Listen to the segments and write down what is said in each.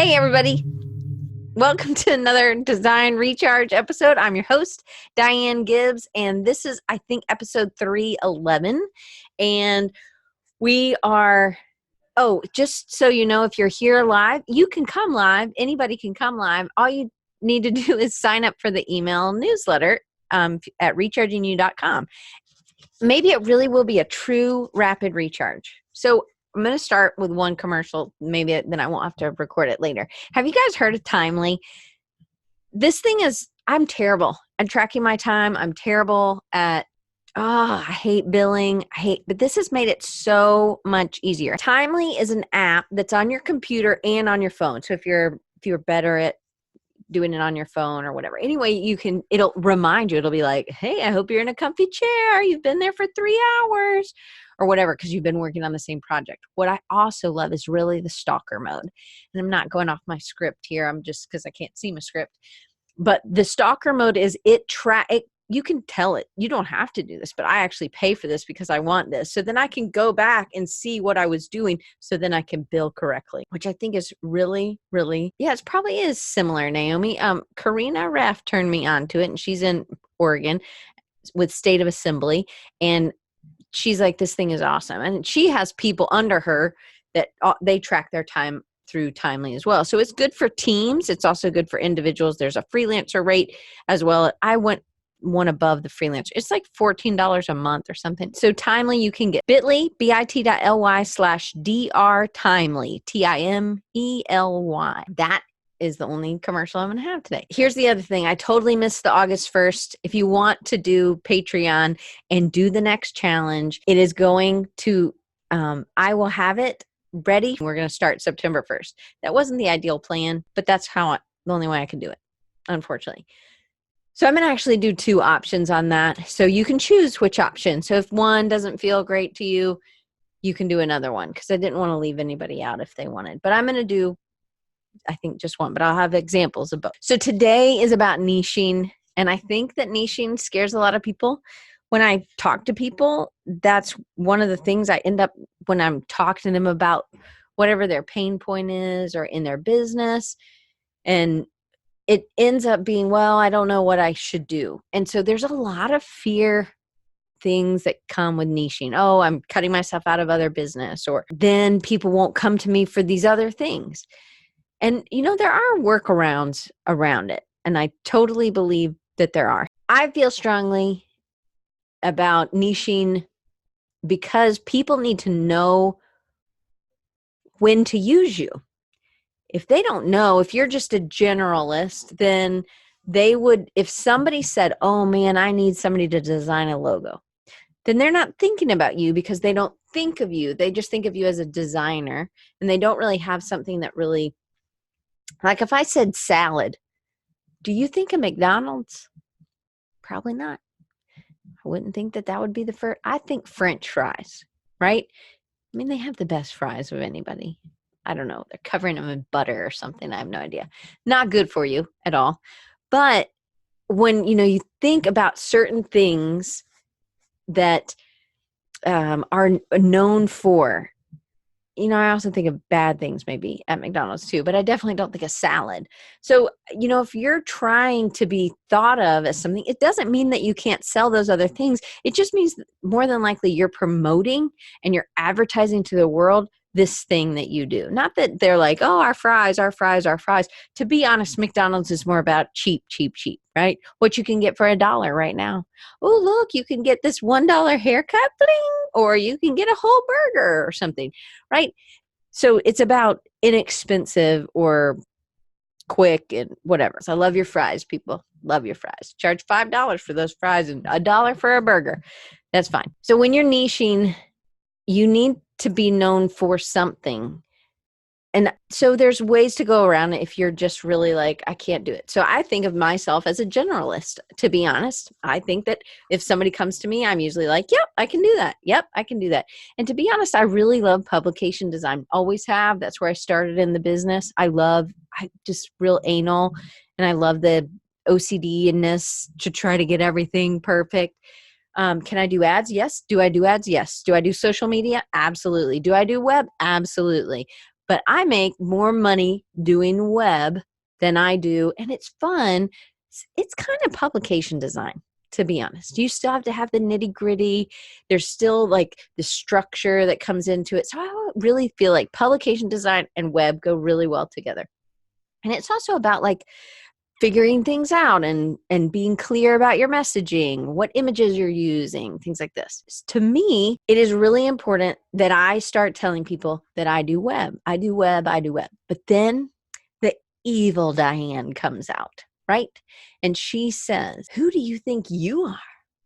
Hey, everybody. Welcome to another Design Recharge episode. I'm your host, Diane Gibbs, and this is, I think, episode 311. And we are, just so you know, if you're here live, you can come live. Anybody can come live. All you need to do is sign up for the email newsletter at rechargingyou.com. Maybe it really will be a true rapid recharge. So I'm going to start with one commercial. Maybe then I won't have to record it later. Have you guys heard of Timely? This thing is, I'm terrible at tracking my time. I'm terrible at, I hate billing. But this has made it so much easier. Timely is an app that's on your computer and on your phone. So if you're better at doing it on your phone or whatever. Anyway, it'll remind you, it'll be like, hey, I hope you're in a comfy chair. You've been there for 3 hours or whatever, because you've been working on the same project. What I also love is really the stalker mode. And I'm not going off my script here. I'm just, because I can't see my script. But the stalker mode is you can tell it. You don't have to do this, but I actually pay for this because I want this. So then I can go back and see what I was doing, so then I can bill correctly, which I think is really, really, it probably is similar, Naomi. Karina Raff turned me on to it, and she's in Oregon with State of Assembly. And she's like, this thing is awesome. And she has people under her that they track their time through Timely as well. So it's good for teams. It's also good for individuals. There's a freelancer rate as well. I went one above the freelancer. It's like $14 a month or something. So Timely, you can get bit.ly, bit.ly/dr Timely, Timely. That is the only commercial I'm going to have today. Here's the other thing. I totally missed the August 1st. If you want to do Patreon and do the next challenge, it is going to, I will have it ready. We're going to start September 1st. That wasn't the ideal plan, but that's the only way I can do it, unfortunately. So I'm going to actually do 2 options on that. So you can choose which option. So if one doesn't feel great to you, you can do another one, because I didn't want to leave anybody out if they wanted. But I'm going to do, I think, just one, but I'll have examples of both. So today is about niching. And I think that niching scares a lot of people. When I talk to people, that's one of the things I end up, when I'm talking to them about whatever their pain point is or in their business, and it ends up being, well, I don't know what I should do. And so there's a lot of fear things that come with niching. Oh, I'm cutting myself out of other business, or then people won't come to me for these other things. And, there are workarounds around it. And I totally believe that there are. I feel strongly about niching because people need to know when to use you. If they don't know, if you're just a generalist, then they would, if somebody said, oh man, I need somebody to design a logo, then they're not thinking about you, because they don't think of you. They just think of you as a designer, and they don't really have something that really, like if I said salad, do you think of McDonald's? Probably not. I wouldn't think that would be the first. I think French fries, right? I mean, they have the best fries of anybody. I don't know. They're covering them in butter or something. I have no idea. Not good for you at all. But when, you think about certain things that are known for, I also think of bad things maybe at McDonald's too, but I definitely don't think of salad. So, if you're trying to be thought of as something, it doesn't mean that you can't sell those other things. It just means more than likely you're promoting and you're advertising to the world this thing that you do. Not that they're like, oh, our fries, our fries, our fries. To be honest, McDonald's is more about cheap, cheap, cheap, right? What you can get for $1 right now. Oh, look, you can get this $1 haircut, bling, or you can get a whole burger or something, right? So it's about inexpensive or quick and whatever. So I love your fries, people. Love your fries. Charge $5 for those fries and $1 for a burger. That's fine. So when you're niching, you need to be known for something. And so there's ways to go around it if you're just really like, I can't do it. So I think of myself as a generalist, to be honest. I think that if somebody comes to me, I'm usually like, yep, I can do that. Yep, I can do that. And to be honest, I really love publication design. Always have. That's where I started in the business. I just real anal, and I love the OCD-ness to try to get everything perfect. Can I do ads? Yes. Do I do ads? Yes. Do I do social media? Absolutely. Do I do web? Absolutely. but I make more money doing web than I do. And it's fun. It's kind of publication design, to be honest. You still have to have the nitty gritty. There's still like the structure that comes into it. So I really feel like publication design and web go really well together. And it's also about like figuring things out and being clear about your messaging, what images you're using, things like this. To me, it is really important that I start telling people that I do web. I do web. But then the evil Diane comes out, right? And she says, who do you think you are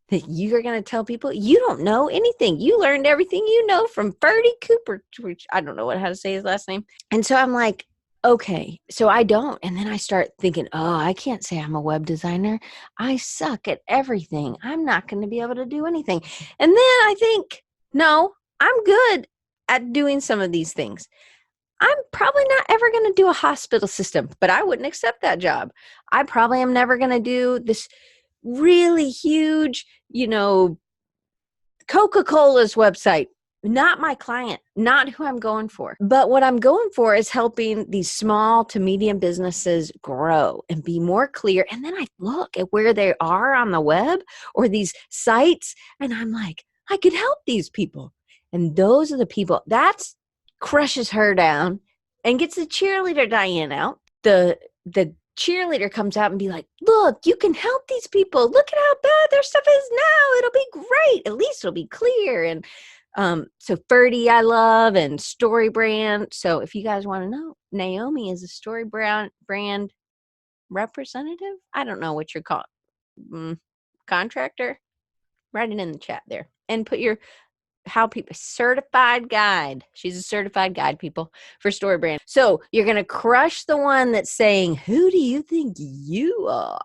that you're going to tell people you don't know anything? You learned everything you know from Ferdy Cooper, which I don't know how to say his last name. And so I'm like, okay, so I don't. And then I start thinking, oh, I can't say I'm a web designer. I suck at everything. I'm not going to be able to do anything. And then I think, no, I'm good at doing some of these things. I'm probably not ever going to do a hospital system, but I wouldn't accept that job. I probably am never going to do this really huge, Coca-Cola's website. Not my client, not who I'm going for. But what I'm going for is helping these small to medium businesses grow and be more clear. And then I look at where they are on the web or these sites, and I'm like, I could help these people. And those are the people that crushes her down and gets the cheerleader Diane out. The cheerleader comes out and be like, look, you can help these people. Look at how bad their stuff is now. It'll be great. At least it'll be clear. And so Ferdy I love, and Story Brand. So if you guys want to know, Naomi is a Story Brand representative. I don't know what you're called. Contractor. Write it in the chat there and put your certified guide. She's a certified guide, people, for Story Brand. So you're going to crush the one that's saying, who do you think you are?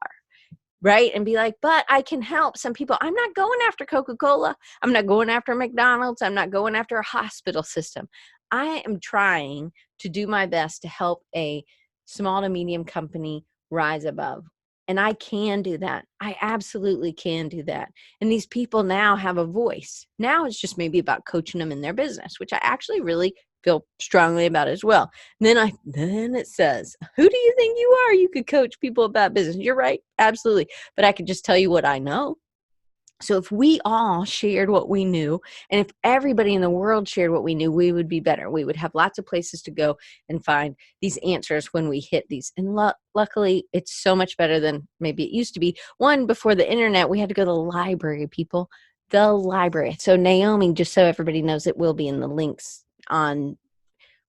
Right? And be like, but I can help some people. I'm not going after Coca-Cola. I'm not going after McDonald's. I'm not going after a hospital system. I am trying to do my best to help a small to medium company rise above. And I can do that. I absolutely can do that. And these people now have a voice. Now it's just maybe about coaching them in their business, which I actually really feel strongly about as well. And then it says, who do you think you are? You could coach people about business. You're right. Absolutely. But I could just tell you what I know. So if we all shared what we knew, and if everybody in the world shared what we knew, we would be better. We would have lots of places to go and find these answers when we hit these. And luckily, it's so much better than maybe it used to be. One, before the internet, we had to go to the library, people. The library. So Naomi, just so everybody knows, it will be in the links on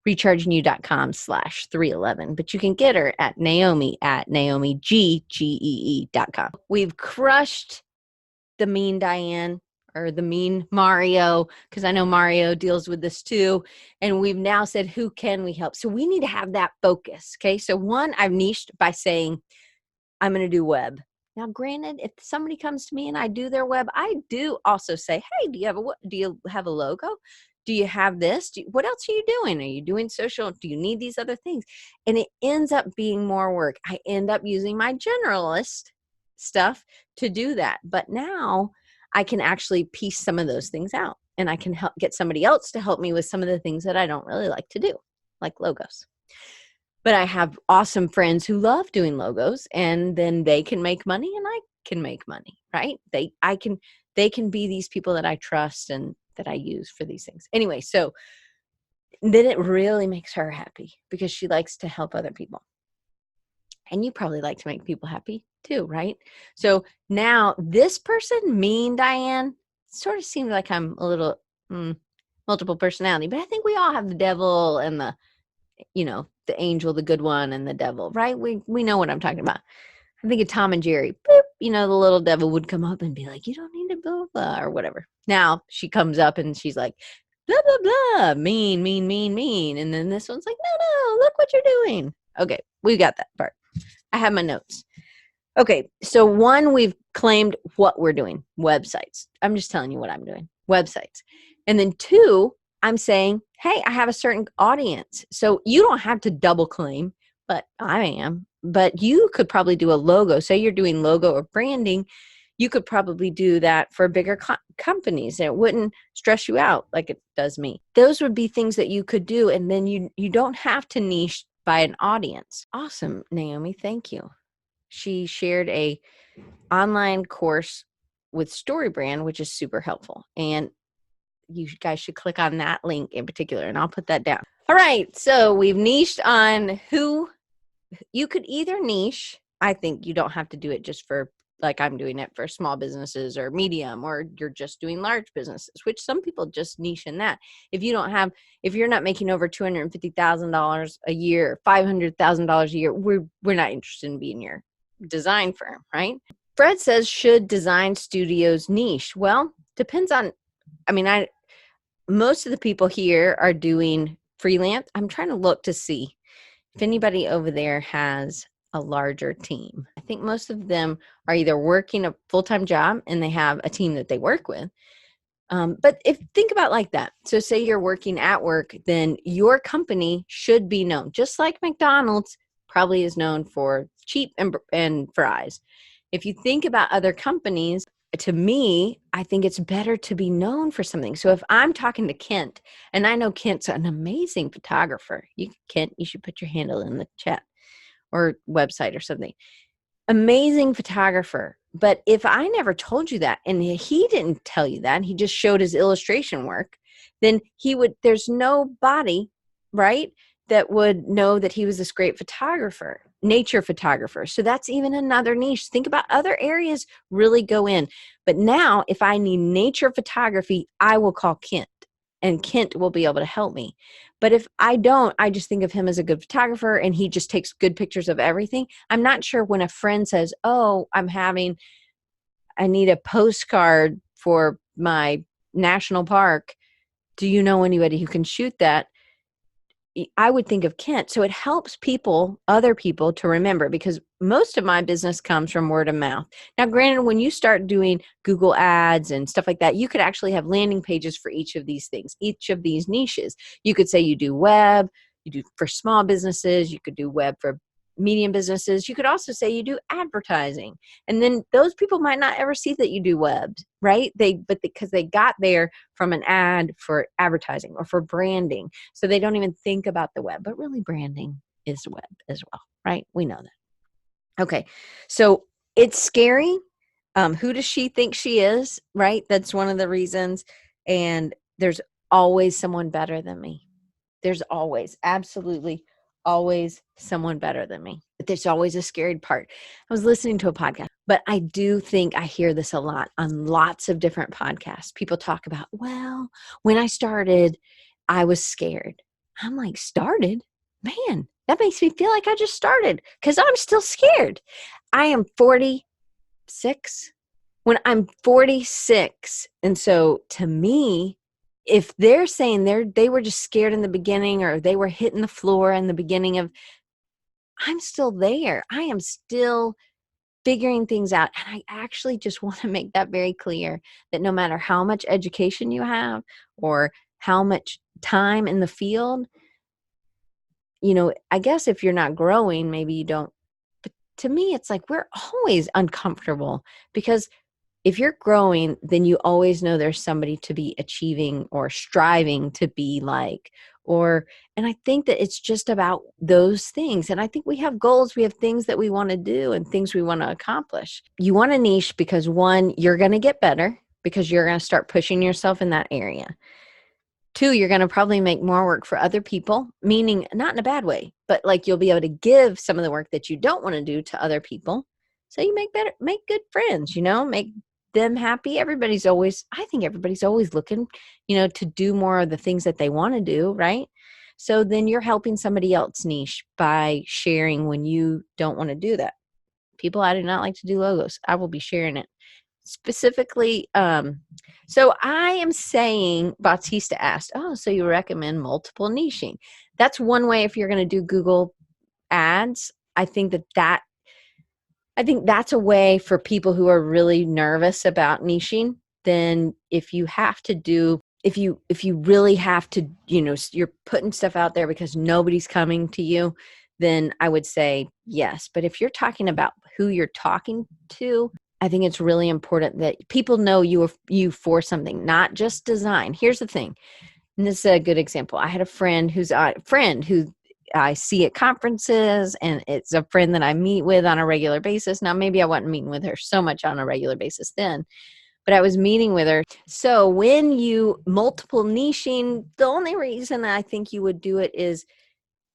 rechargingyou.com/311, but you can get her at Naomi at NaomiGee.com. We've crushed the mean Diane or the mean Mario, because I know Mario deals with this too. And we've now said, who can we help? So we need to have that focus. Okay. So one, I've niched by saying, I'm going to do web. Now, granted, if somebody comes to me and I do their web, I do also say, hey, do you have a logo? Do you have this? What else are you doing? Are you doing social? Do you need these other things? And it ends up being more work. I end up using my generalist stuff to do that. But now I can actually piece some of those things out, and I can get somebody else to help me with some of the things that I don't really like to do, like logos. But I have awesome friends who love doing logos, and then they can make money and I can make money, right? They can be these people that I trust and that I use for these things. Anyway, so then it really makes her happy because she likes to help other people. And you probably like to make people happy too, right? So now this person, mean Diane, sort of seems like I'm a little multiple personality, but I think we all have the devil and the angel, the good one, and the devil, right? We know what I'm talking about. I think of Tom and Jerry. Boop, the little devil would come up and be like, you don't need to blah, blah, or whatever. Now she comes up and she's like, blah, blah, blah, mean, mean, mean, mean. And then this one's like, no, look what you're doing. Okay, we got that part. I have my notes. Okay, so one, we've claimed what we're doing, websites. I'm just telling you what I'm doing, websites. And then two, I'm saying, hey, I have a certain audience. So you don't have to double claim, but I am. But you could probably do a logo. Say you're doing logo or branding. you could probably do that for bigger companies, and it wouldn't stress you out like it does me. Those would be things that you could do, and then you don't have to niche by an audience. Awesome, Naomi, thank you. She shared a online course with StoryBrand, which is super helpful, and you guys should click on that link in particular, and I'll put that down. All right, so we've niched on who you could either niche. I think you don't have to do it just for, like I'm doing it for small businesses or medium, or you're just doing large businesses, which some people just niche in that. If you're not making over $250,000 a year, $500,000 a year, we're not interested in being your design firm, right? Fred says, should design studios niche? Well, depends on, most of the people here are doing freelance. I'm trying to look to see if anybody over there has a larger team. I think most of them are either working a full-time job and they have a team that they work with. But think about like that. So say you're working at work, then your company should be known. Just like McDonald's probably is known for cheap and fries. If you think about other companies, to me, I think it's better to be known for something. So if I'm talking to Kent, and I know Kent's an amazing photographer, Kent, you should put your handle in the chat or website or something. Amazing photographer. But if I never told you that, and he didn't tell you that, he just showed his illustration work, then there's nobody, right, that would know that he was this great photographer, nature photographer. So that's even another niche. Think about other areas, really go in. But now if I need nature photography, I will call Kent, and Kent will be able to help me. But if I don't, I just think of him as a good photographer and he just takes good pictures of everything. I'm not sure when a friend says, oh, I need a postcard for my national park. Do you know anybody who can shoot that? I would think of Kent. So it helps other people to remember, because most of my business comes from word of mouth. Now, granted, when you start doing Google ads and stuff like that, you could actually have landing pages for each of these things, each of these niches. You could say you do web, you do for small businesses, you could do web for medium businesses. You could also say you do advertising, and then those people might not ever see that you do web, right? Because they got there from an ad for advertising or for branding, so they don't even think about the web. But really, branding is web as well, right? We know that. Okay, so it's scary. Who does she think she is, right? That's one of the reasons. And there's always someone better than me. There's always, absolutely always someone better than me. But there's always a scary part. I was listening to a podcast, but I do think I hear this a lot on lots of different podcasts. People talk about, well, when I started, I was scared. I'm like, started? Man, that makes me feel like I just started, because I'm still scared. I am 46. When I'm 46, and so to me, if they're saying they were just scared in the beginning, or they were hitting the floor in the beginning of, I'm still there. I am still figuring things out. And I actually just want to make that very clear, that no matter how much education you have or how much time in the field, I guess if you're not growing, maybe you don't. But to me, it's like we're always uncomfortable, because if you're growing, then you always know there's somebody to be achieving or striving to be like, and I think that it's just about those things. And I think we have goals, we have things that we want to do and things we want to accomplish. You want to niche because, one, you're going to get better because you're going to start pushing yourself in that area. Two, you're going to probably make more work for other people, meaning not in a bad way, but like you'll be able to give some of the work that you don't want to do to other people. So you make good friends, make them happy. I think everybody's always looking, to do more of the things that they want to do, right? So then you're helping somebody else niche by sharing when you don't want to do that. People, I do not like to do logos. I will be sharing it. Specifically, so I am saying, Bautista asked, so you recommend multiple niching. That's one way if you're going to do Google ads. I think that's a way for people who are really nervous about niching. Then if you really have to, you're putting stuff out there because nobody's coming to you, then I would say yes. But if you're talking about who you're talking to, I think it's really important that people know you for something, not just design. Here's the thing, and this is a good example. I had a friend who I see at conferences, and it's a friend that I meet with on a regular basis. Now, maybe I wasn't meeting with her so much on a regular basis then, but I was meeting with her. So when you multiple niching, the only reason I think you would do it is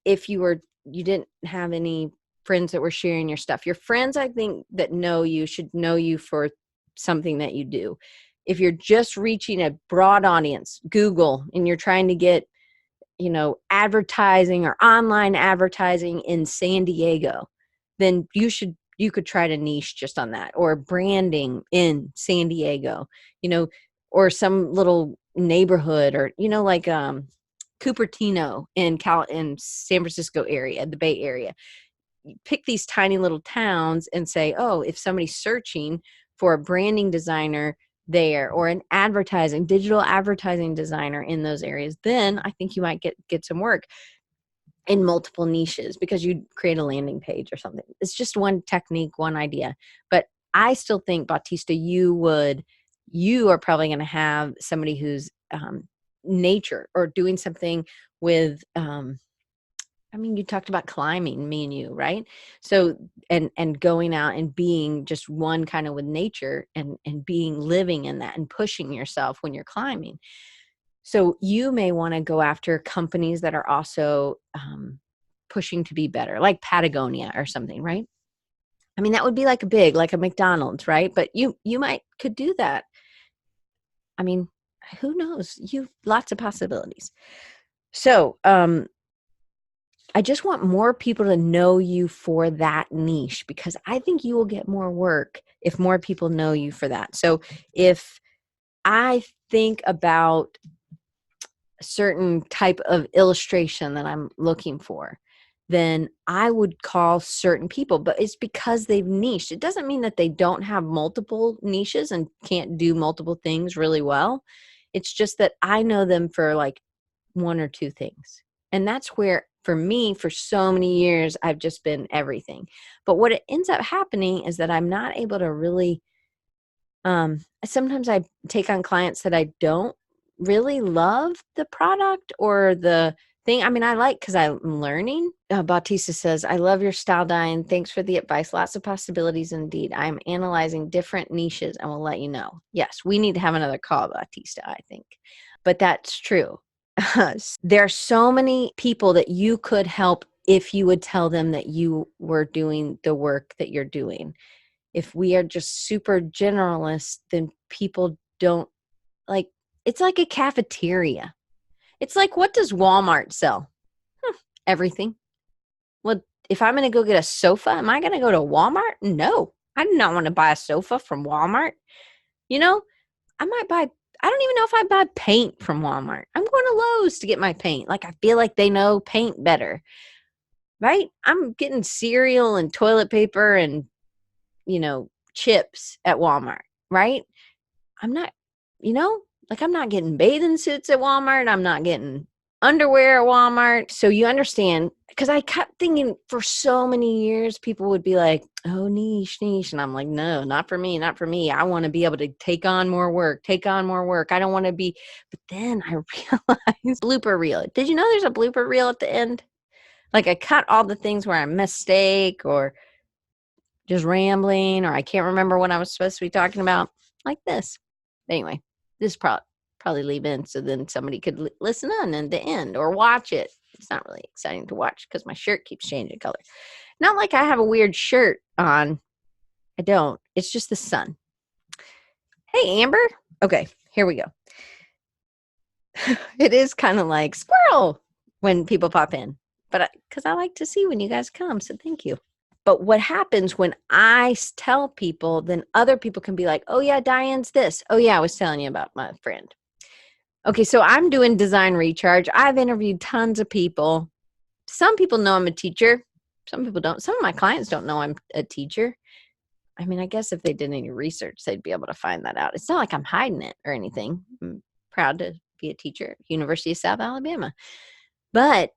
if you didn't have any friends that were sharing your stuff. Your friends, I think, that know you should know you for something that you do. If you're just reaching a broad audience, Google, and you're trying to get, advertising or online advertising in San Diego, then you could try to niche just on that, or branding in San Diego, or some little neighborhood, or, like, Cupertino in San Francisco area, the Bay Area. You pick these tiny little towns and say, oh, if somebody's searching for a branding designer there, or an digital advertising designer in those areas, then I think you might get some work in multiple niches, because you create a landing page or something. It's just one technique, one idea. But I still think, Bautista, you are probably going to have somebody who's nature, or doing something with you talked about climbing, me and you, right? So and going out and being just one kind of with nature, and living in that and pushing yourself when you're climbing. So you may want to go after companies that are also pushing to be better, like Patagonia or something, right? That would be like a McDonald's, right? But you could do that. Who knows? Lots of possibilities. So, I just want more people to know you for that niche, because I think you will get more work if more people know you for that. So if I think about a certain type of illustration that I'm looking for, then I would call certain people, but it's because they've niched. It doesn't mean that they don't have multiple niches and can't do multiple things really well. It's just that I know them for like one or two things. And that's where, for me, for so many years, I've just been everything. But what it ends up happening is that I'm not able to really, sometimes I take on clients that I don't really love the product or the thing. I like, because I'm learning. Bautista says, I love your style, Diane. Thanks for the advice. Lots of possibilities indeed. I'm analyzing different niches and will let you know. Yes, we need to have another call, Bautista, I think. But that's true. There are so many people that you could help if you would tell them that you were doing the work that you're doing. If we are just super generalists, then people don't like, it's like a cafeteria. It's like, what does Walmart sell? Everything. Well, if I'm going to go get a sofa, am I going to go to Walmart? No, I do not want to buy a sofa from Walmart. I don't even know if I buy paint from Walmart. I'm going to Lowe's to get my paint. Like, I feel like they know paint better, right? I'm getting cereal and toilet paper and, chips at Walmart, right? I'm not, I'm not getting bathing suits at Walmart. I'm not getting underwear at Walmart. So you understand, because I kept thinking for so many years, people would be like, oh, niche. And I'm like, no, not for me. I want to be able to take on more work. I don't want to be, but then I realized blooper reel. Did you know there's a blooper reel at the end? Like, I cut all the things where I mistake or just rambling, or I can't remember what I was supposed to be talking about, like this. Anyway, this probably leave in so then somebody could listen on in the end or watch it. It's not really exciting to watch because my shirt keeps changing color. Not like I have a weird shirt on. I don't. It's just the sun. Hey, Amber. Okay, here we go. It is kind of like squirrel when people pop in, but because I like to see when you guys come, so thank you. But what happens when I tell people, then other people can be like, oh yeah, Diane's this. Oh yeah, I was telling you about my friend. Okay, so I'm doing Design Recharge. I've interviewed tons of people. Some people know I'm a teacher. Some people don't. Some of my clients don't know I'm a teacher. I guess if they did any research, they'd be able to find that out. It's not like I'm hiding it or anything. I'm proud to be a teacher at University of South Alabama. But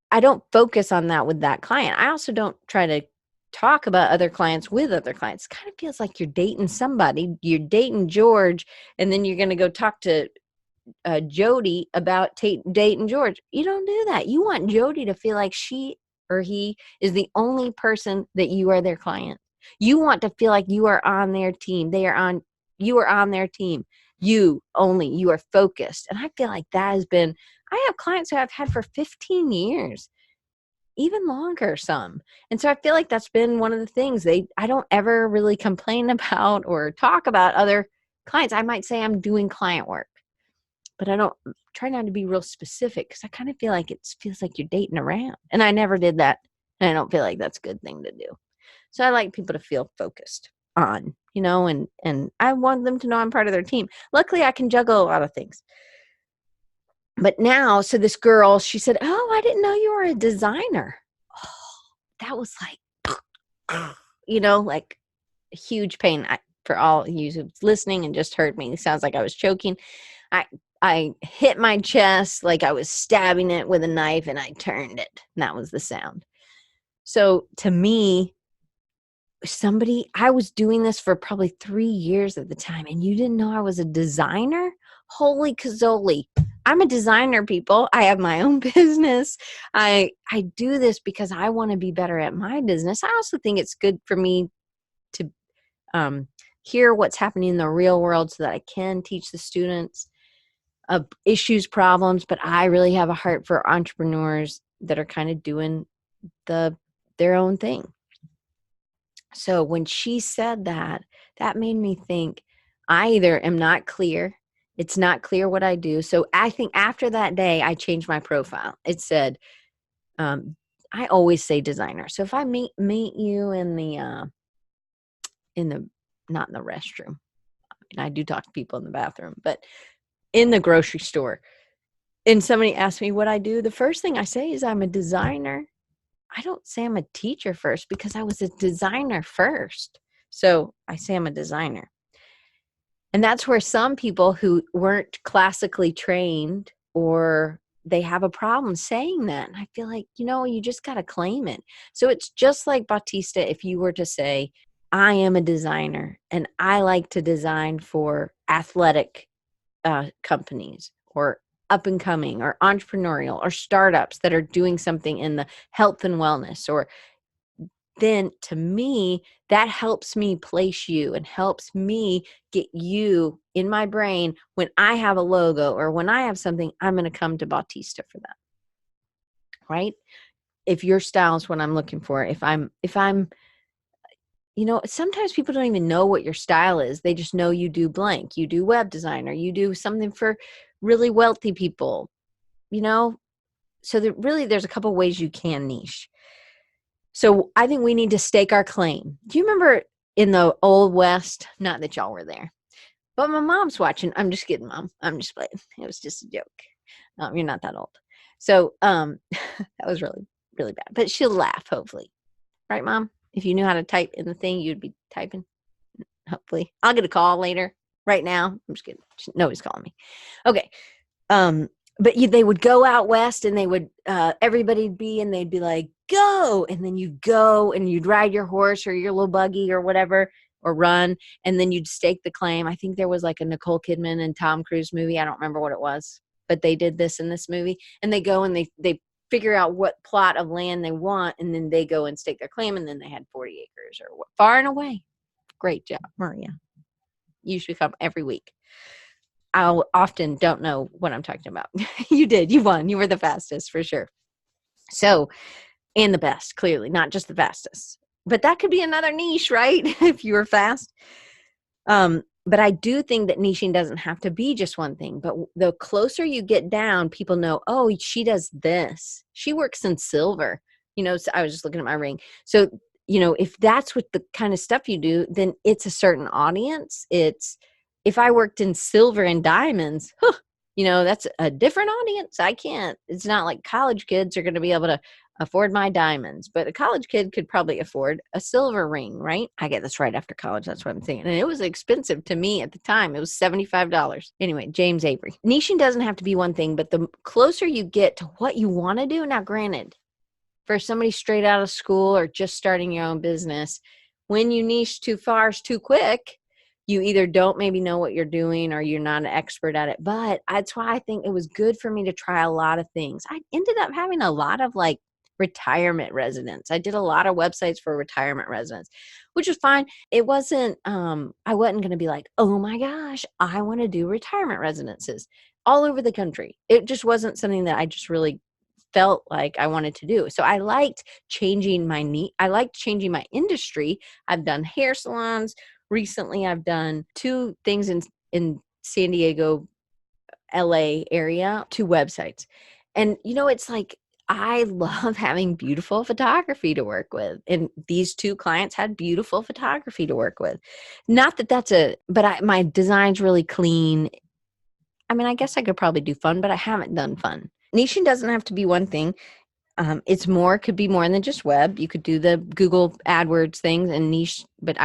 I don't focus on that with that client. I also don't try to talk about other clients with other clients. It kind of feels like you're dating somebody. You're dating George, and then you're going to go talk to Jody about dating George. You don't do that. You want Jody to feel like she or he is the only person that you are their client. You want to feel like you are on their team. You are on their team. You only, you are focused. And I feel like that has been, I have clients who I've had for 15 years, even longer some. And so I feel like that's been one of the things I don't ever really complain about or talk about other clients. I might say I'm doing client work, but I don't try not to be real specific because I kind of feel like it feels like you're dating around. And I never did that. And I don't feel like that's a good thing to do. So I like people to feel focused on, and I want them to know I'm part of their team. Luckily, I can juggle a lot of things. But now, so this girl, she said, "Oh, I didn't know you were a designer." Oh, that was like, like a huge pain. For all you who's listening and just heard me, it sounds like I was choking. I hit my chest like I was stabbing it with a knife, and I turned it. And that was the sound. So to me, I was doing this for probably 3 years at the time, and you didn't know I was a designer? Holy cazoli. I'm a designer, people. I have my own business. I do this because I want to be better at my business. I also think it's good for me to hear what's happening in the real world so that I can teach the students issues, problems, but I really have a heart for entrepreneurs that are kind of doing their own thing. So when she said that made me think I either am not clear. It's not clear what I do. So I think after that day, I changed my profile. It said, I always say designer. So if I meet you in the not in the restroom, I do talk to people in the bathroom, but in the grocery store, and somebody asks me what I do, the first thing I say is I'm a designer. I don't say I'm a teacher first because I was a designer first. So I say I'm a designer. And that's where some people who weren't classically trained or they have a problem saying that. And I feel like, you just got to claim it. So it's just like Bautista, if you were to say, I am a designer and I like to design for athletic companies or up and coming or entrepreneurial or startups that are doing something in the health and wellness, or then to me, that helps me place you and helps me get you in my brain. When I have a logo or when I have something, I'm going to come to Bautista for that. Right? If your style is what I'm looking for, if I'm, sometimes people don't even know what your style is. They just know you do blank. You do web design, or you do something for really wealthy people, so there's a couple ways you can niche. So I think we need to stake our claim. Do you remember in the Old West? Not that y'all were there, but my mom's watching. I'm just kidding, Mom. I'm just playing. It was just a joke. You're not that old. So that was really, really bad, but she'll laugh, hopefully. Right, Mom? If you knew how to type in the thing, you'd be typing. Hopefully. I'll get a call later. Right now, I'm just kidding. Nobody's calling me. Okay. But they would go out west, and they would, everybody'd be, and they'd be like, go. And then you'd go and you'd ride your horse or your little buggy or whatever, or run. And then you'd stake the claim. I think there was like a Nicole Kidman and Tom Cruise movie. I don't remember what it was, but they did this in this movie, and they go and they figure out what plot of land they want. And then they go and stake their claim. And then they had 40 acres or far and away. Great job, Maria. You should come every week. I often don't know what I'm talking about. You did. You won. You were the fastest for sure. So, and the best, clearly, not just the fastest. But that could be another niche, right? If you were fast. But I do think that niching doesn't have to be just one thing. But the closer you get down, people know, oh, she does this. She works in silver. So I was just looking at my ring. So, if that's what the kind of stuff you do, then it's a certain audience. If I worked in silver and diamonds, that's a different audience. It's not like college kids are going to be able to afford my diamonds, but a college kid could probably afford a silver ring, right? I get this right after college. That's what I'm thinking. And it was expensive to me at the time. It was $75. Anyway, James Avery. Niching doesn't have to be one thing, but the closer you get to what you want to do, now granted, for somebody straight out of school or just starting your own business, when you niche too far, too quick, you either don't maybe know what you're doing or you're not an expert at it. But that's why I think it was good for me to try a lot of things. I ended up having a lot of like retirement residents. I did a lot of websites for retirement residents, which was fine. It wasn't, I wasn't going to be like, oh my gosh, I want to do retirement residences all over the country. It just wasn't something that I just really felt like I wanted to do. So I liked changing my I liked changing my industry. I've done hair salons. Recently, I've done 2 things in San Diego, LA area, 2 websites. And it's like, I love having beautiful photography to work with. And these 2 clients had beautiful photography to work with. Not that that's but my design's really clean. I mean, I guess I could probably do fun, but I haven't done fun. Niching doesn't have to be one thing. Could be more than just web. You could do the Google AdWords things and niche, but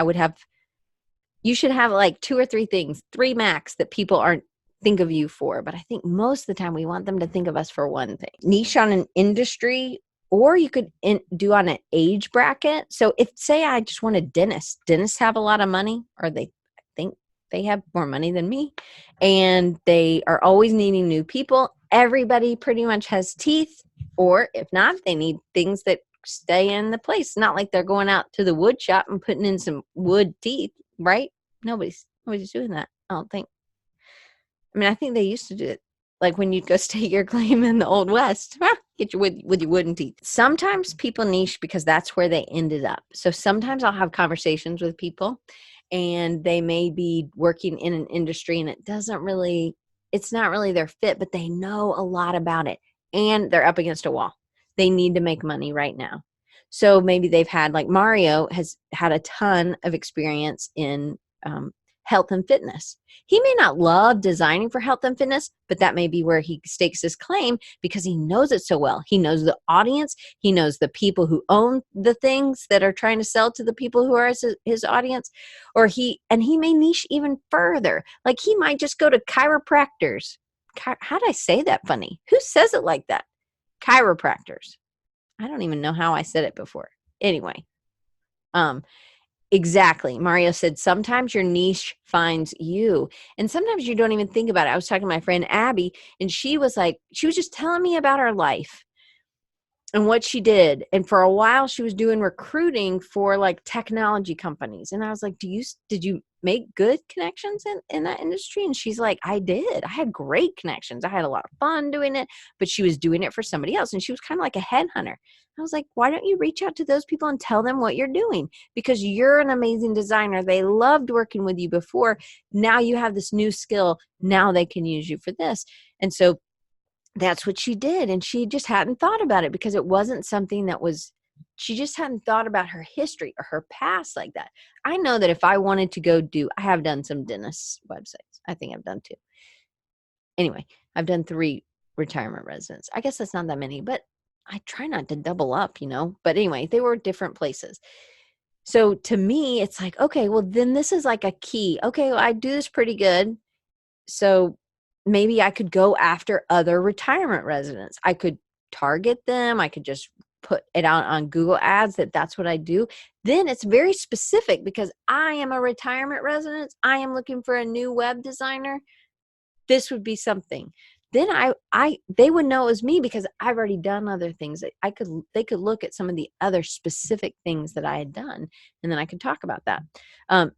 you should have like 2 or 3 things, 3 max, that people aren't think of you for. But I think most of the time we want them to think of us for one thing. Niche on an industry, or you could do on an age bracket. So if, say, I just want a dentist, dentists have a lot of money, or I think they have more money than me, and they are always needing new people. Everybody pretty much has teeth, or if not, they need things that stay in the place. Not like they're going out to the wood shop and putting in some wood teeth, right? Nobody's doing that, I don't think. I mean, I think they used to do it. Like when you'd go state your claim in the Old West, get your with your wooden teeth. Sometimes people niche because that's where they ended up. So sometimes I'll have conversations with people and they may be working in an industry and it's not really their fit, but they know a lot about it and they're up against a wall. They need to make money right now. So maybe they've had, like Mario has had a ton of experience in health and fitness. He may not love designing for health and fitness, but that may be where he stakes his claim because he knows it so well. He knows the audience. He knows the people who own the things that are trying to sell to the people who are his audience. He may niche even further. Like he might just go to chiropractors. How did I say that funny? Who says it like that? Chiropractors. I don't even know how I said it before. Anyway, exactly. Mario said, sometimes your niche finds you. And sometimes you don't even think about it. I was talking to my friend Abby, and she was just telling me about her life and what she did. And for a while she was doing recruiting for like technology companies. And I was like, did you make good connections in that industry? And she's like, I did. I had great connections. I had a lot of fun doing it, but she was doing it for somebody else. And she was kind of like a headhunter. I was like, why don't you reach out to those people and tell them what you're doing? Because you're an amazing designer. They loved working with you before. Now you have this new skill. Now they can use you for this. And so that's what she did. And she just hadn't thought about it because it wasn't something she just hadn't thought about her history or her past like that. I know that if I wanted to I have done some dentist websites. I think I've done 2. Anyway, I've done 3 retirement residents. I guess that's not that many, but I try not to double up, but anyway, they were different places. So to me, it's like, okay, well then this is like a key. Okay, well, I do this pretty good. So maybe I could go after other retirement residents. I could target them. I could just put it out on Google Ads that's what I do. Then it's very specific because I am a retirement resident. I am looking for a new web designer. This would be something. Then they would know it was me because I've already done other things. They could look at some of the other specific things that I had done, and then I could talk about that.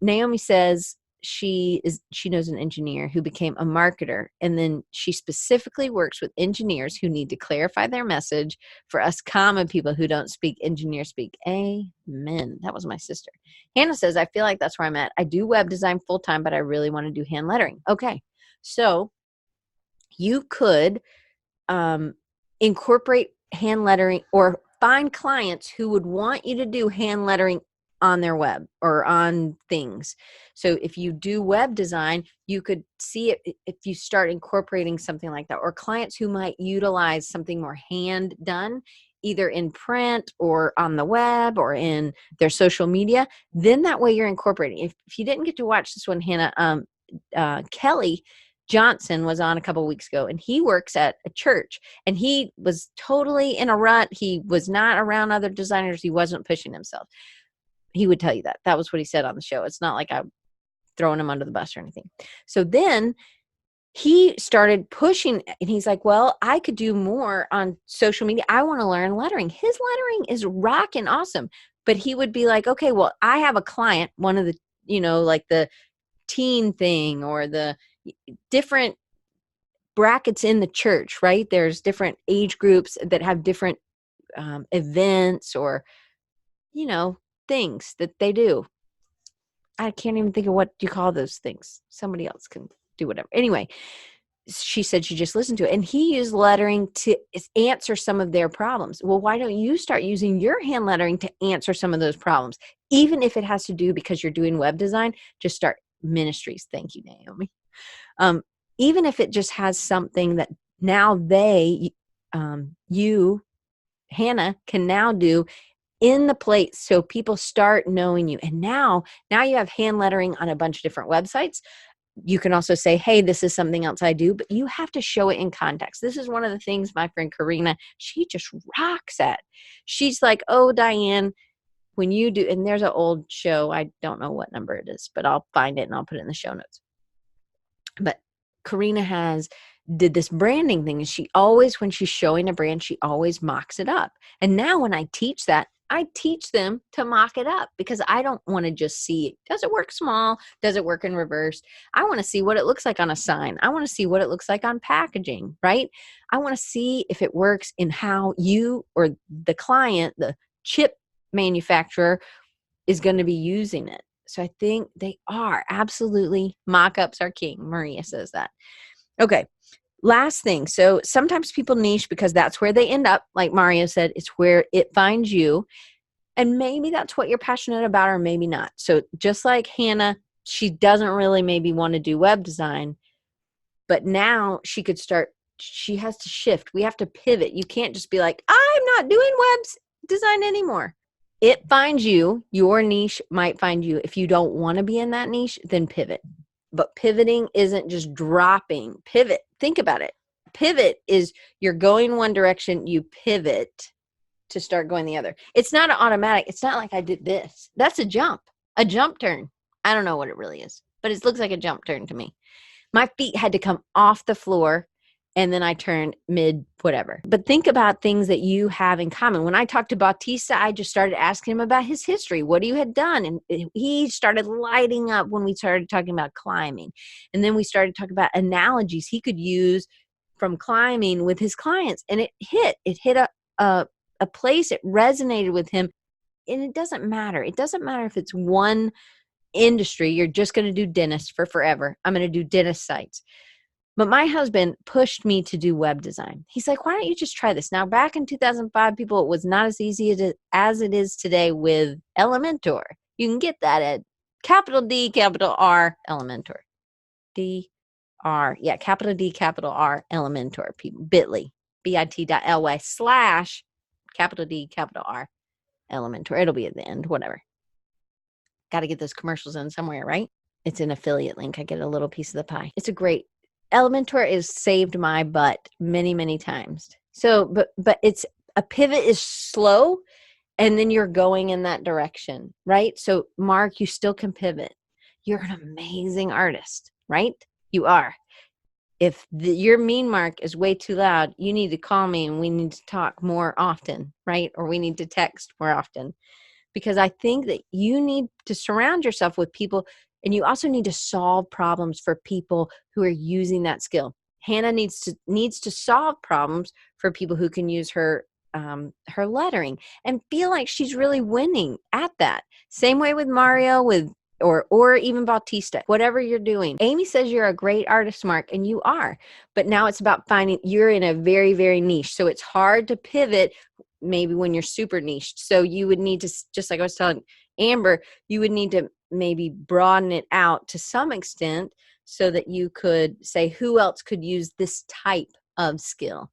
Naomi says she knows an engineer who became a marketer, and then she specifically works with engineers who need to clarify their message for us common people who don't speak engineer speak. Amen. That was my sister. Hannah says, I feel like that's where I'm at. I do web design full time, but I really want to do hand lettering. Okay. So you could incorporate hand lettering or find clients who would want you to do hand lettering on their web or on things. So if you do web design, you could see it if you start incorporating something like that, or clients who might utilize something more hand done, either in print or on the web or in their social media. Then that way you're incorporating. If you didn't get to watch this one, Hannah, Kelly Johnson was on a couple of weeks ago, and he works at a church, and he was totally in a rut. He was not around other designers. He wasn't pushing himself. He would tell you that. That was what he said on the show. It's not like I'm throwing him under the bus or anything. So then he started pushing, and he's like, well, I could do more on social media. I want to learn lettering. His lettering is rocking awesome. But he would be like, okay, well, I have a client, one of the, like the teen thing or the different brackets in the church, right? There's different age groups that have different events or, things that they do. I can't even think of what you call those things. Somebody else can do whatever. Anyway, she said she just listened to it, and he used lettering to answer some of their problems. Well, why don't you start using your hand lettering to answer some of those problems? Even if it has to do because you're doing web design, just start ministries. Thank you, Naomi. Even if it just has something that now you, Hannah, can now do in the place, so people start knowing you. And now you have hand lettering on a bunch of different websites. You can also say, hey, this is something else I do, but you have to show it in context. This is one of the things my friend Karina, she just rocks at. She's like, oh, Diane, when you do, and there's an old show, I don't know what number it is, but I'll find it and I'll put it in the show notes. But Karina did this branding thing, and she always, when she's showing a brand, she always mocks it up. And now when I teach that, I teach them to mock it up, because I don't want to just see it. Does it work small? Does it work in reverse? I want to see what it looks like on a sign. I want to see what it looks like on packaging, right? I want to see if it works in how you or the client, the chip manufacturer, is going to be using it. So I think they are absolutely, mock-ups are king. Maria says that. Okay. Last thing. So sometimes people niche because that's where they end up. Like Mario said, it's where it finds you. And maybe that's what you're passionate about, or maybe not. So just like Hannah, she doesn't really maybe want to do web design, but now she could start, she has to shift. We have to pivot. You can't just be like, I'm not doing web design anymore. It finds you. Your niche might find you. If you don't want to be in that niche, then pivot. But pivoting isn't just dropping. Pivot. Think about it. Pivot is you're going one direction, you pivot to start going the other. It's not an automatic. It's not like I did this. That's a jump turn. I don't know what it really is, but it looks like a jump turn to me. My feet had to come off the floor, and then I turned mid whatever. But think about things that you have in common. When I talked to Bautista, I just started asking him about his history. What you had done? And he started lighting up when we started talking about climbing. And then we started talking about analogies he could use from climbing with his clients. And it hit a place. It resonated with him. And it doesn't matter. It doesn't matter if it's one industry. You're just going to do dentists for forever. I'm going to do dentist sites. But my husband pushed me to do web design. He's like, why don't you just try this? Now, back in 2005, people, it was not as easy as it is today with Elementor. You can get that at capital D, capital R, Elementor. D-R. Yeah, capital D, capital R, Elementor. Bit.ly, bit.ly / capital D, capital R, Elementor. It'll be at the end, whatever. Got to get those commercials in somewhere, right? It's an affiliate link. I get a little piece of the pie. It's a great Elementor has saved my butt many, many times. So, but it's a pivot is slow, and then you're going in that direction, right? So, Mark, you still can pivot. You're an amazing artist, right? You are. If your mean mark is way too loud, you need to call me and we need to talk more often, right? Or we need to text more often, because I think that you need to surround yourself with people. And you also need to solve problems for people who are using that skill. Hannah needs to solve problems for people who can use her lettering and feel like she's really winning at that. Same way with Mario, or even Bautista, whatever you're doing. Amy says you're a great artist, Mark, and you are. But now it's about finding, you're in a very, very niche. So it's hard to pivot maybe when you're super niched. So you would need to, just like I was telling Amber, you would need to maybe broaden it out to some extent so that you could say, who else could use this type of skill?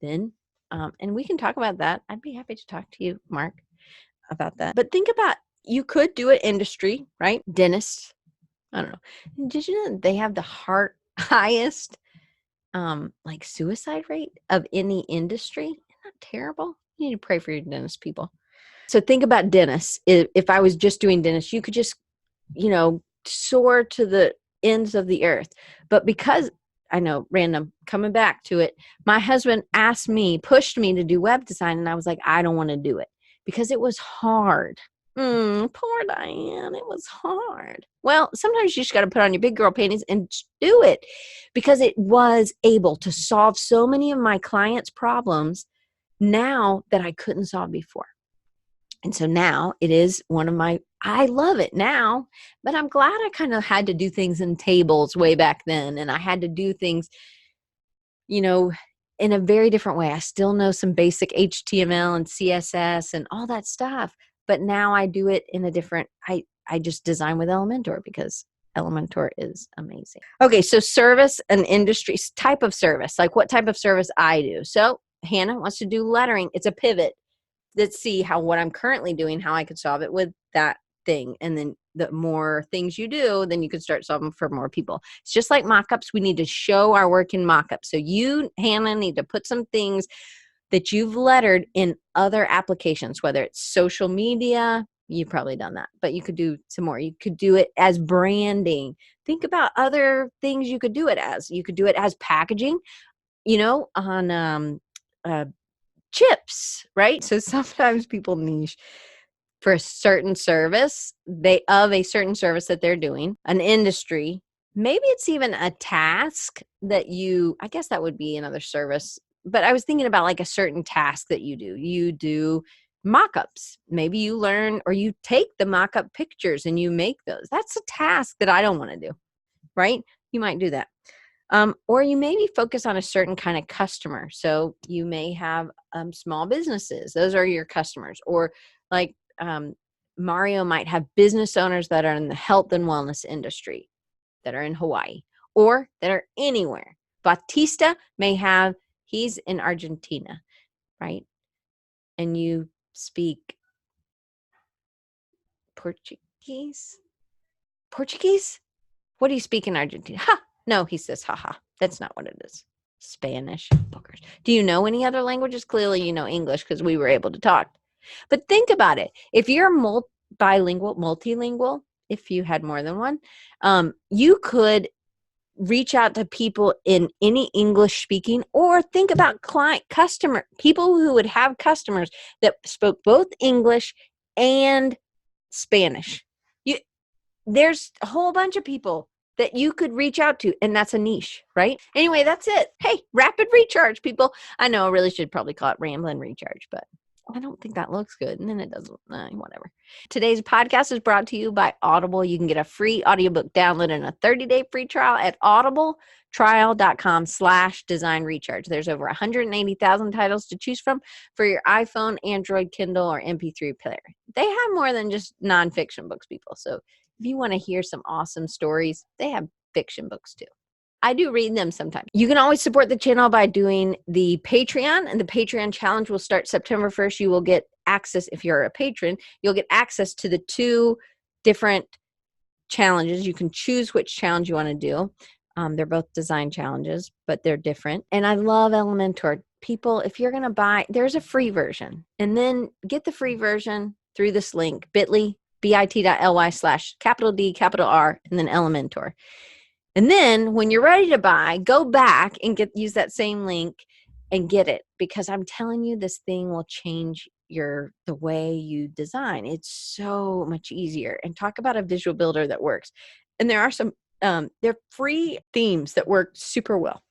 Then, and we can talk about that. I'd be happy to talk to you, Mark, about that. But think about, you could do an industry, right? Dentists. I don't know. Did you know they have the heart highest like suicide rate of any industry. Isn't that terrible? You need to pray for your dentist, people. So think about dentists. If I was just doing dentists, you could just, soar to the ends of the earth. But because I know, random, coming back to it, my husband pushed me to do web design. And I was like, I don't want to do it because it was hard. Poor Diane. It was hard. Well, sometimes you just got to put on your big girl panties and do it because it was able to solve so many of my clients' problems now that I couldn't solve before. And so now it is I love it now, but I'm glad I kind of had to do things in tables way back then. And I had to do things, in a very different way. I still know some basic HTML and CSS and all that stuff, but now I do it in a different, I just design with Elementor because Elementor is amazing. Okay. So service and industry type of service, like what type of service I do. So Hannah wants to do lettering. It's a pivot. Let's see what I'm currently doing, how I could solve it with that thing. And then the more things you do, then you can start solving for more people. It's just like mock-ups. We need to show our work in mock-ups. So you, Hannah, need to put some things that you've lettered in other applications, whether it's social media. You've probably done that, but you could do some more. You could do it as branding. Think about other things you could do it as. You could do it as packaging, on chips, right? So sometimes people niche for a certain service, a certain service that they're doing, an industry. Maybe it's even a task that I guess that would be another service. But I was thinking about like a certain task that you do. You do mock-ups. Maybe you learn or you take the mock-up pictures and you make those. That's a task that I don't want to do, right? You might do that. Or you maybe focus on a certain kind of customer. So you may have small businesses. Those are your customers. Or like Mario might have business owners that are in the health and wellness industry that are in Hawaii or that are anywhere. Batista he's in Argentina, right? And you speak Portuguese? Portuguese? What do you speak in Argentina? Ha! No, he says, haha. That's not what it is. Spanish. Bookers. Do you know any other languages? Clearly, you know English because we were able to talk. But think about it. If you're multilingual, if you had more than one, you could reach out to people in any English speaking, or think about people who would have customers that spoke both English and Spanish. There's a whole bunch of people that you could reach out to, and that's a niche, right? Anyway, that's it. Hey, rapid recharge, people. I know I really should probably call it Ramblin' Recharge, but I don't think that looks good, and then it doesn't, whatever. Today's podcast is brought to you by Audible. You can get a free audiobook download and a 30-day free trial at audibletrial.com/designrecharge. There's over 180,000 titles to choose from for your iPhone, Android, Kindle, or MP3 player. They have more than just nonfiction books, people. So if you want to hear some awesome stories, they have fiction books too. I do read them sometimes. You can always support the channel by doing the Patreon, and the Patreon challenge will start September 1st. You will get access, if you're a patron, you'll get access to the 2 different challenges. You can choose which challenge you want to do. They're both design challenges, but they're different. And I love Elementor. People, if you're going to buy, there's a free version, and then get the free version through this link, bit.ly/D R and then Elementor. And then when you're ready to buy, go back and use that same link and get it, because I'm telling you, this thing will change the way you design. It's so much easier. And talk about a visual builder that works. And there are some, they're free themes that work super well.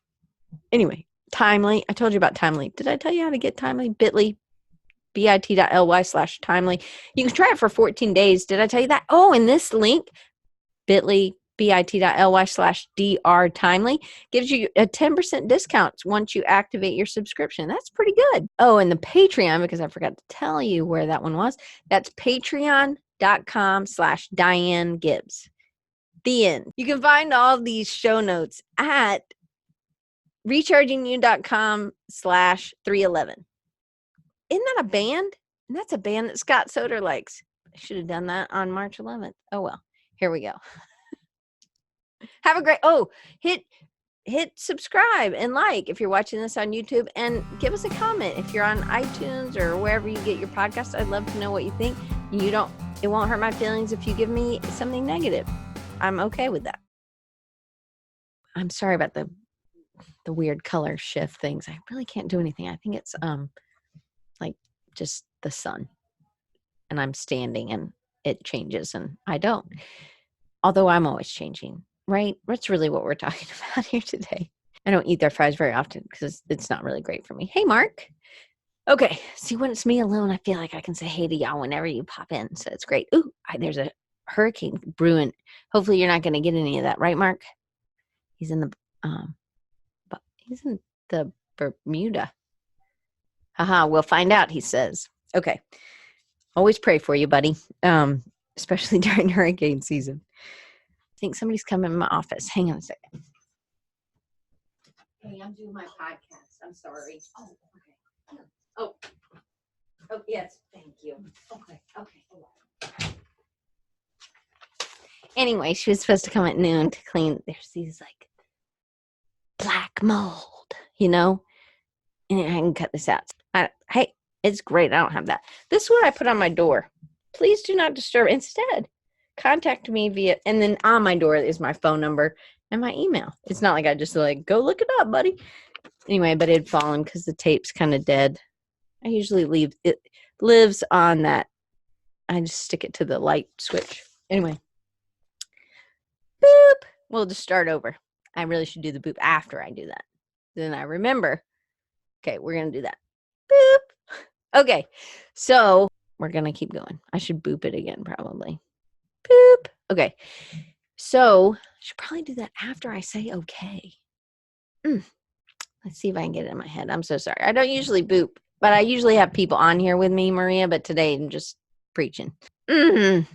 Anyway, Timely. I told you about Timely. Did I tell you how to get Timely? bit.ly/Timely. You can try it for 14 days. Did I tell you that? Oh, and this link, bit.ly/DR Timely, gives you a 10% discount once you activate your subscription. That's pretty good. Oh, and the Patreon, because I forgot to tell you where that one was. That's patreon.com/Diane Gibbs. The end. You can find all these show notes at rechargingyou.com/311. Isn't that a band? And that's a band that Scott Soder likes. I should have done that on March 11th. Oh, well, here we go. Have a great, hit hit subscribe and like if you're watching this on YouTube, and give us a comment if you're on iTunes or wherever you get your podcast. I'd love to know what you think. It won't hurt my feelings if you give me something negative. I'm okay with that. I'm sorry about the weird color shift things. I really can't do anything. I think it's like just the sun, and I'm standing and it changes and I don't. Although I'm always changing, right? That's really what we're talking about here today. I don't eat their fries very often because it's not really great for me. Hey, Mark. Okay. See, when it's me alone, I feel like I can say hey to y'all whenever you pop in. So it's great. Ooh, there's a hurricane brewing. Hopefully you're not going to get any of that, right, Mark? He's in the Bermuda. Haha, we'll find out, he says. Okay. Always pray for you, buddy. Especially during hurricane season. I think somebody's coming in my office. Hang on a second. Hey, I'm doing my podcast. I'm sorry. Oh, okay. Oh, yes. Thank you. Okay. Anyway, she was supposed to come at noon to clean. There's these like black mold, and I can cut this out. Hey, it's great. I don't have that. This is what I put on my door. Please do not disturb. Instead, contact me via, and then on my door is my phone number and my email. It's not like I just go look it up, buddy. Anyway, but it had fallen because the tape's kind of dead. I usually leave it lives on that. I just stick it to the light switch. Anyway, boop. We'll just start over. I really should do the boop after I do that. Then I remember. Okay, we're going to do that. Boop. Okay, so we're going to keep going. I should boop it again, probably. Boop. Okay, so I should probably do that after I say okay. Let's see if I can get it in my head. I'm so sorry. I don't usually boop, but I usually have people on here with me, Maria, but today I'm just preaching. I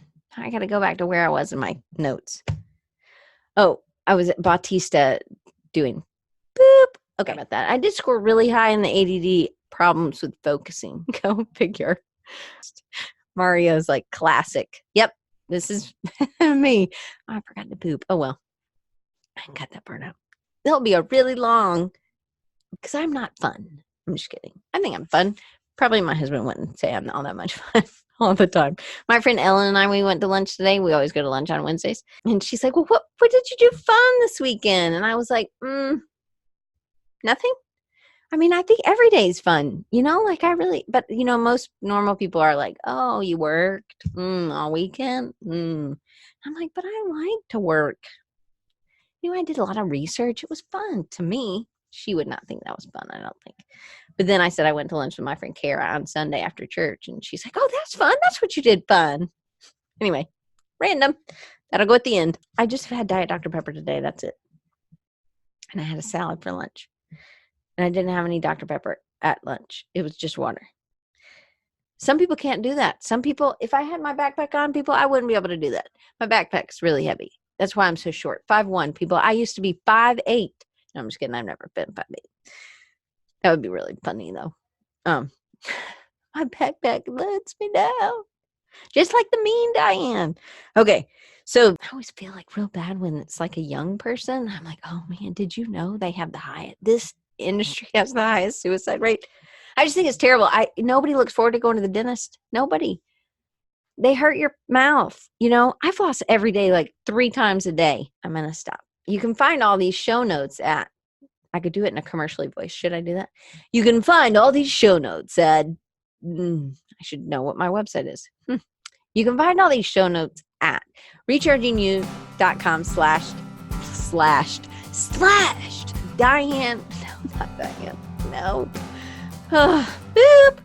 got to go back to where I was in my notes. Oh, I was at Bautista doing boop. Okay, about that. I did score really high in the ADD problems with focusing. Go figure. Mario's like classic. Yep, this is me. Oh, I forgot to poop. Oh, well. I can cut that part out. It'll be a really long, because I'm not fun. I'm just kidding. I think I'm fun. Probably my husband wouldn't say I'm not all that much fun all the time. My friend Ellen and I, we went to lunch today. We always go to lunch on Wednesdays. And she's like, well, what did you do fun this weekend? And I was like, nothing. I mean, I think every day is fun, but most normal people are like, oh, you worked all weekend. I'm like, but I like to work. I did a lot of research. It was fun to me. She would not think that was fun, I don't think. But then I said I went to lunch with my friend Kara on Sunday after church, and she's like, oh, that's fun. That's what you did fun. Anyway, random. That'll go at the end. I just had Diet Dr. Pepper today. That's it. And I had a salad for lunch. And I didn't have any Dr. Pepper at lunch. It was just water. Some people can't do that. Some people, if I had my backpack on, I wouldn't be able to do that. My backpack's really heavy. That's why I'm so short. 5'1", people. I used to be 5'8". No, I'm just kidding. I've never been 5'8". That would be really funny, though. My backpack lets me down. Just like the mean Diane. Okay, so I always feel like real bad when it's like a young person. I'm like, oh, man, did you know they have this industry has the highest suicide rate? I just think it's terrible. Nobody looks forward to going to the dentist. Nobody. They hurt your mouth. I floss every day, like 3 times a day. I'm going to stop. You can find all these show notes at, I could do it in a commercially voice. Should I do that? You can find all these show notes at, I should know what my website is. You can find all these show notes at rechargingyou.com/Diane. No, not Diane. No. Boop.